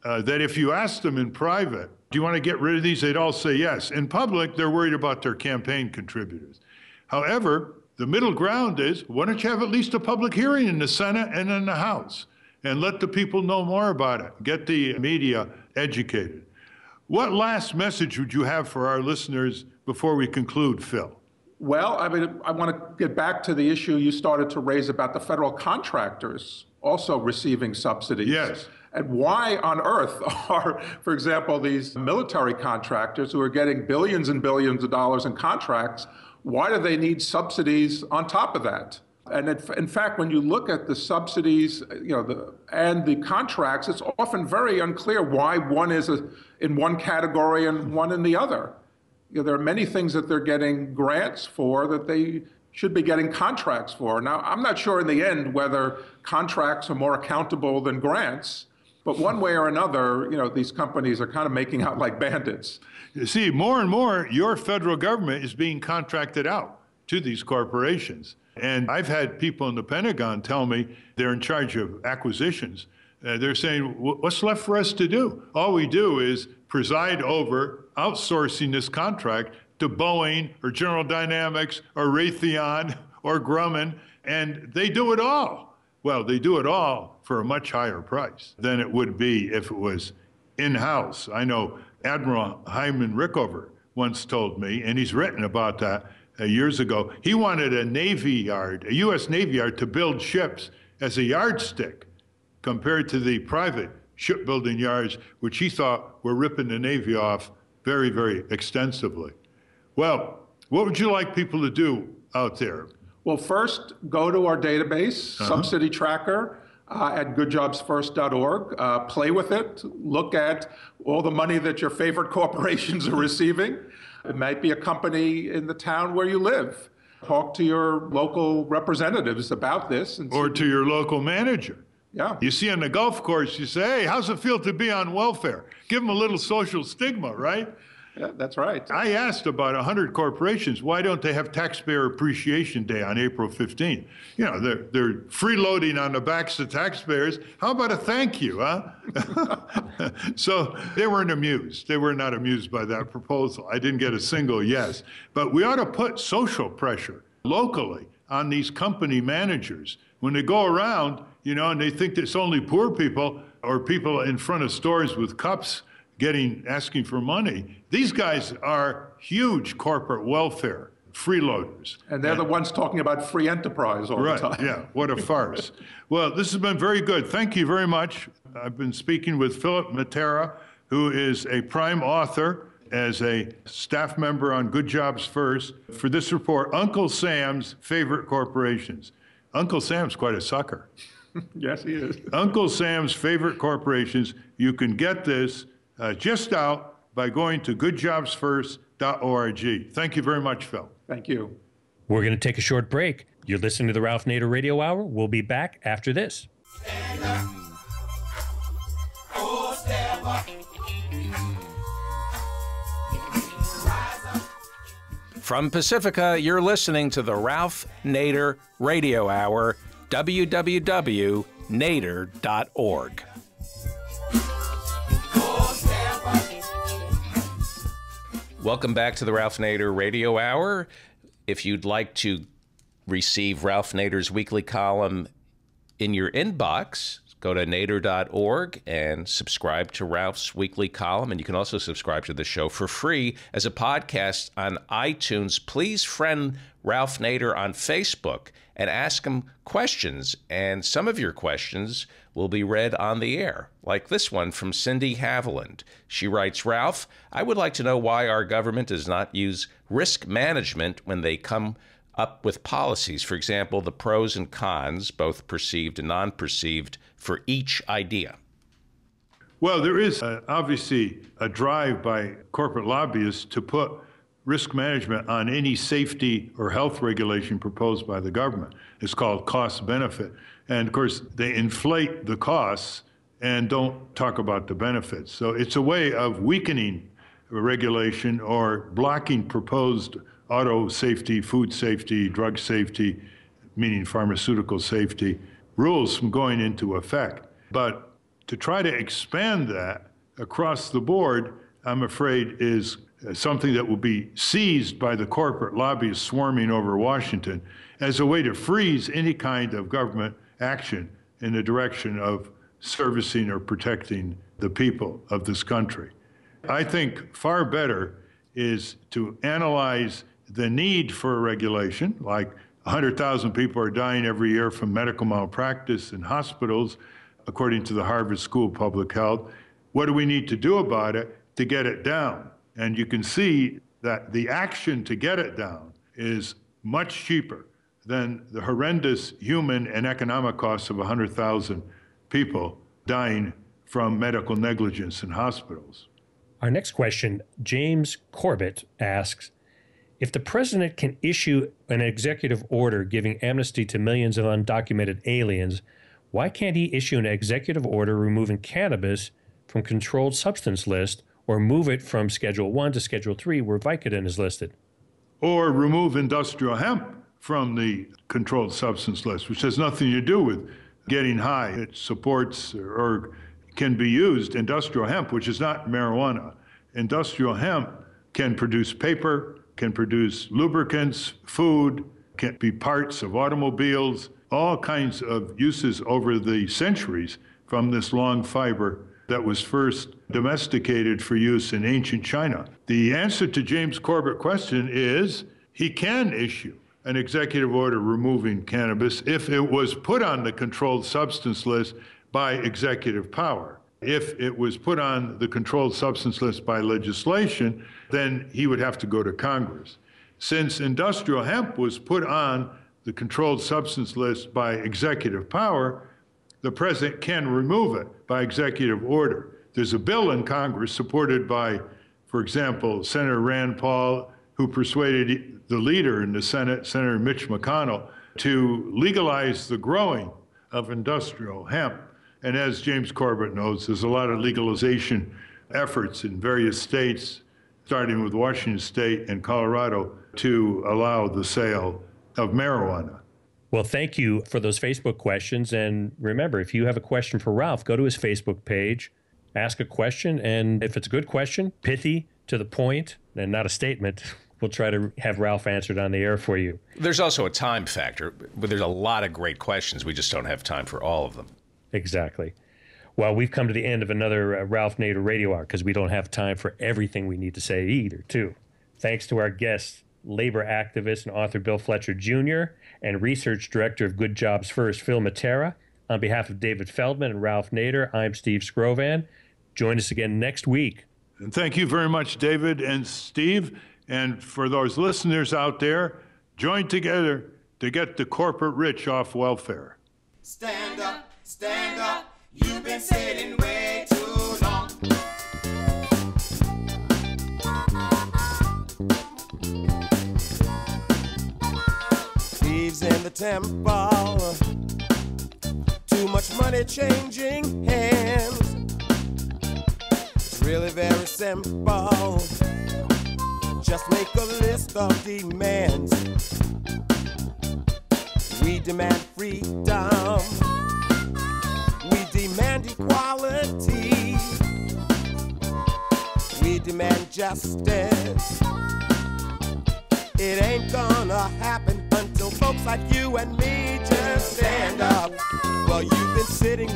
that if you ask them in private, do you want to get rid of these? They'd all say yes. In public, they're worried about their campaign contributors. However, the middle ground is, why don't you have at least a public hearing in the Senate and in the House and let the people know more about it, get the media educated. What last message would you have for our listeners before we conclude, Phil? Well, I want to get back to the issue you started to raise about the federal contractors also receiving subsidies. Yes. And why on earth are, for example, these military contractors who are getting billions and billions of dollars in contracts, why do they need subsidies on top of that? And in fact, when you look at the subsidies, and the contracts, it's often very unclear why one is in one category and one in the other. There are many things that they're getting grants for that they should be getting contracts for. Now, I'm not sure in the end whether contracts are more accountable than grants, But one way or another, these companies are kind of making out like bandits. You see, more and more, your federal government is being contracted out to these corporations. And I've had people in the Pentagon tell me they're in charge of acquisitions. They're saying, what's left for us to do? All we do is preside over outsourcing this contract to Boeing or General Dynamics or Raytheon or Grumman, and they do it all. Well, they do it all for a much higher price than it would be if it was in-house. I know Admiral Hyman Rickover once told me, and he's written about that years ago, he wanted a Navy yard, a U.S. Navy yard, to build ships as a yardstick compared to the private shipbuilding yards, which he thought were ripping the Navy off very, very extensively. Well, what would you like people to do out there? Well, first, go to our database, Subsidy Tracker, at goodjobsfirst.org. Play with it. Look at all the money that your favorite corporations are receiving. It might be a company in the town where you live. Talk to your local representatives about this. Or to your local manager. Yeah. You see on the golf course, you say, hey, how's it feel to be on welfare? Give them a little social stigma, right? Yeah, that's right. I asked about 100 corporations, why don't they have Taxpayer Appreciation Day on April 15th? They're freeloading on the backs of taxpayers. How about a thank you, huh? So they weren't amused. They were not amused by that proposal. I didn't get a single yes. But we ought to put social pressure locally on these company managers. When they go around, and they think it's only poor people or people in front of stores with cups asking for money. These guys are huge corporate welfare freeloaders. And they're the ones talking about free enterprise all the time. Right, yeah, what a farce. Well, this has been very good. Thank you very much. I've been speaking with Phil Mattera, who is a prime author as a staff member on Good Jobs First for this report, Uncle Sam's Favorite Corporations. Uncle Sam's quite a sucker. Yes, he is. Uncle Sam's Favorite Corporations. You can get this just out by going to goodjobsfirst.org. Thank you very much, Phil. Thank you. We're going to take a short break. You're listening to the Ralph Nader Radio Hour. We'll be back after this. Stand up. Oh, step up. Rise up. From Pacifica, you're listening to the Ralph Nader Radio Hour, www.nader.org. Welcome back to the Ralph Nader Radio Hour. If you'd like to receive Ralph Nader's weekly column in your inbox, go to nader.org and subscribe to Ralph's weekly column. And you can also subscribe to the show for free as a podcast on iTunes. Please friend Ralph Nader on Facebook and ask him questions. And some of your questions will be read on the air, like this one from Cindy Haviland. She writes, Ralph, I would like to know why our government does not use risk management when they come up with policies. For example, the pros and cons, both perceived and non-perceived, for each idea. Well, there is obviously a drive by corporate lobbyists to put risk management on any safety or health regulation proposed by the government. It's called cost benefit. And of course, they inflate the costs and don't talk about the benefits. So it's a way of weakening regulation or blocking proposed auto safety, food safety, drug safety, meaning pharmaceutical safety, rules from going into effect. But to try to expand that across the board, I'm afraid is something that will be seized by the corporate lobbyists swarming over Washington as a way to freeze any kind of government action in the direction of servicing or protecting the people of this country. I think far better is to analyze the need for a regulation, like 100,000 people are dying every year from medical malpractice in hospitals, according to the Harvard School of Public Health. What do we need to do about it to get it down? And you can see that the action to get it down is much cheaper than the horrendous human and economic costs of 100,000 people dying from medical negligence in hospitals. Our next question, James Corbett asks, if the president can issue an executive order giving amnesty to millions of undocumented aliens, why can't he issue an executive order removing cannabis from controlled substance list or move it from Schedule 1 to Schedule 3 where Vicodin is listed? Or remove industrial hemp from the controlled substance list, which has nothing to do with getting high. It supports or can be used, industrial hemp, which is not marijuana. Industrial hemp can produce paper, can produce lubricants, food, can be parts of automobiles, all kinds of uses over the centuries from this long fiber that was first domesticated for use in ancient China. The answer to James Corbett's question is he can issue an executive order removing cannabis if it was put on the controlled substance list by executive power. If it was put on the controlled substance list by legislation, then he would have to go to Congress. Since industrial hemp was put on the controlled substance list by executive power, the president can remove it by executive order. There's a bill in Congress supported by, for example, Senator Rand Paul, who persuaded the leader in the Senate, Senator Mitch McConnell, to legalize the growing of industrial hemp. And as James Corbett knows, there's a lot of legalization efforts in various states, starting with Washington State and Colorado, to allow the sale of marijuana. Well, thank you for those Facebook questions. And remember, if you have a question for Ralph, go to his Facebook page, ask a question. And if it's a good question, pithy, to the point, and not a statement, we'll try to have Ralph answered on the air for you. There's also a time factor, but there's a lot of great questions. We just don't have time for all of them. Exactly. Well, we've come to the end of another Ralph Nader Radio Hour because we don't have time for everything we need to say either, too. Thanks to our guests, labor activist and author Bill Fletcher Jr. and research director of Good Jobs First, Phil Mattera. On behalf of David Feldman and Ralph Nader, I'm Steve Scrovan. Join us again next week. And thank you very much, David and Steve. And for those listeners out there, join together to get the corporate rich off welfare. Stand up, you've been sitting way too long. Thieves in the temple, too much money changing hands. It's really very simple, just make a list of demands. We demand freedom, we demand equality, we demand justice. It ain't gonna happen until folks like you and me just stand up. Well, you've been sitting